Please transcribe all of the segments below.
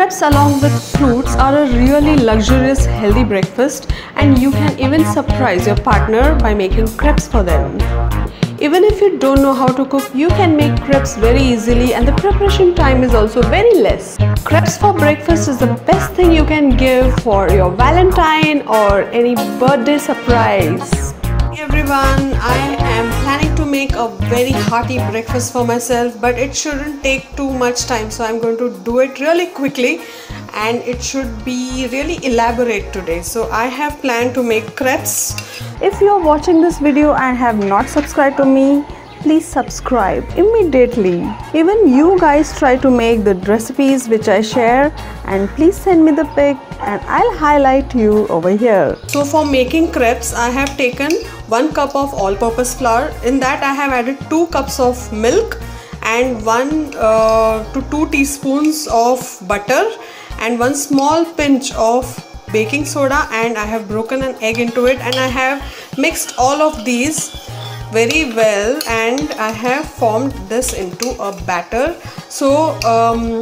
Crepes along with fruits are a really luxurious healthy breakfast, and you can even surprise your partner by making crepes for them. Even if you don't know how to cook, you can make crepes very easily, and the preparation time is also very less. Crepes for breakfast is the best thing you can give for your Valentine or any birthday surprise. Hey everyone, I am planning to make a very hearty breakfast for myself, but it shouldn't take too much time, so I'm going to do it really quickly, and it should be really elaborate today. So I have planned to make crepes. If you are watching this video and have not subscribed to me, please subscribe immediately. Even you guys try to make the recipes which I share, and please send me the pic and I'll highlight you over here. So for making crepes, I have taken 1 cup of all-purpose flour. In that I have added 2 cups of milk and 1 to 2 teaspoons of butter and 1 small pinch of baking soda, and I have broken an egg into it, and I have mixed all of these very well, and I have formed this into a batter. So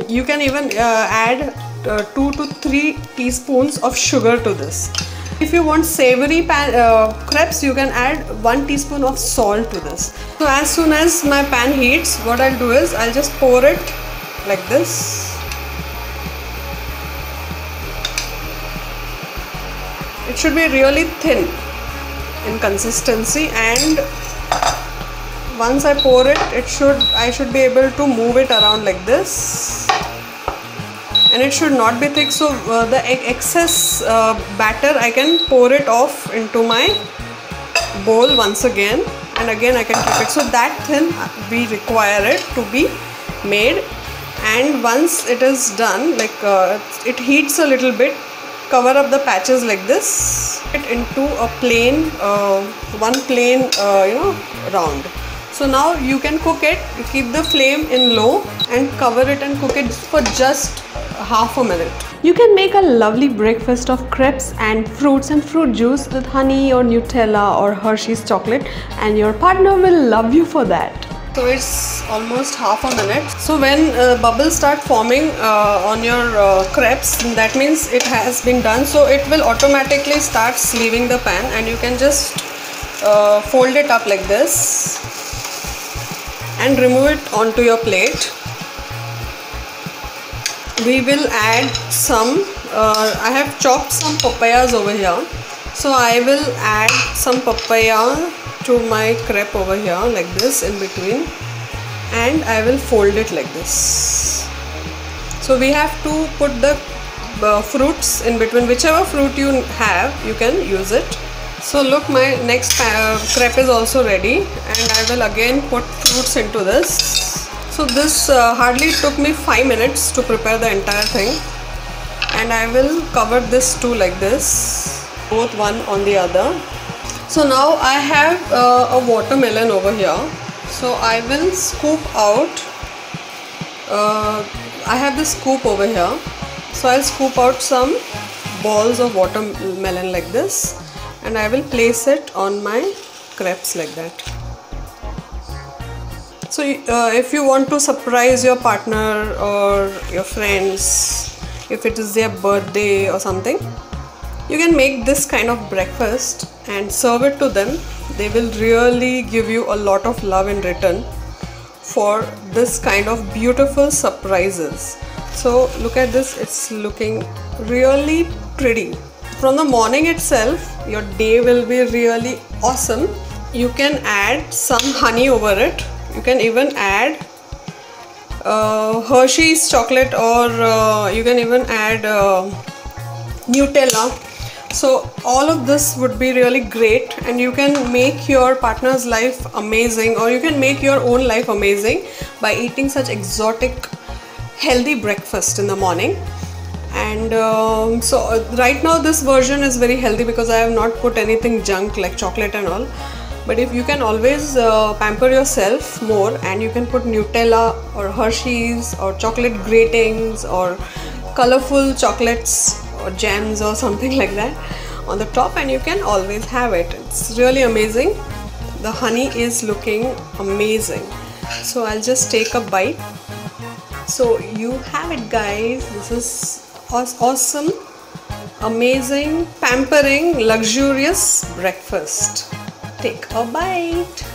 you can even add 2 to 3 teaspoons of sugar to this. If you want savory crepes, you can add 1 teaspoon of salt to this. So as soon as my pan heats, what I'll do is I'll just pour it like this. It should be really thin in consistency, and once I pour it, I should be able to move it around like this, and it should not be thick. So the excess batter, I can pour it off into my bowl once again, and again I can keep it. So that thin we require it to be made, and once it is done, like it heats a little bit, cover up the patches like this, it into a plain one plain round. So now you can cook it. You keep the flame in low and cover it and cook it for just half a minute. You can make a lovely breakfast of crepes and fruits and fruit juice with honey or Nutella or Hershey's chocolate, and your partner will love you for that. So it's almost half a minute. So when bubbles start forming on your crepes, that means it has been done. So it will automatically start leaving the pan, and you can just fold it up like this and remove it onto your plate. We will add some, I have chopped some papayas over here. So I will add some papaya to my crepe over here like this in between, and I will fold it like this. So we have to put the fruits in between. Whichever fruit you have, you can use it. So look, my next crepe is also ready, and I will again put fruits into this. So this hardly took me 5 minutes to prepare the entire thing, and I will cover this too like this, both one on the other. So now I have a watermelon over here. So I will scoop out, I have this scoop over here. So I'll scoop out some balls of watermelon like this, and I will place it on my crepes like that. So if you want to surprise your partner or your friends, if it is their birthday or something, you can make this kind of breakfast and serve it to them. They will really give you a lot of love in return for this kind of beautiful surprises. So look at this, it's looking really pretty. From the morning itself, your day will be really awesome. You can add some honey over it. You can even add Hershey's chocolate, or you can even add Nutella. So all of this would be really great, and you can make your partner's life amazing, or you can make your own life amazing by eating such exotic healthy breakfast in the morning. And so right now this version is very healthy because I have not put anything junk like chocolate and all. But if you can always pamper yourself more, and you can put Nutella or Hershey's or chocolate gratings or colorful chocolates or gems or something like that on the top, and you can always have it. It's really amazing. The honey is looking amazing. So I'll just take a bite. So you have it, guys. This is awesome, amazing, pampering, luxurious breakfast. Take a bite.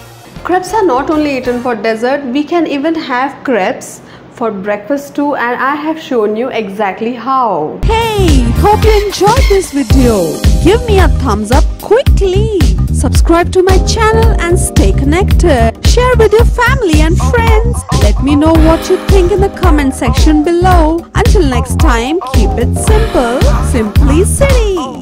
Crepes are not only eaten for dessert, we can even have crepes for breakfast too, and I have shown you exactly how. Hey, hope you enjoyed this video. Give me a thumbs up quickly. Subscribe to my channel and stay connected. Share with your family and friends. Let me know what you think in the comment section below. Until next time, keep it simple. Simplicity.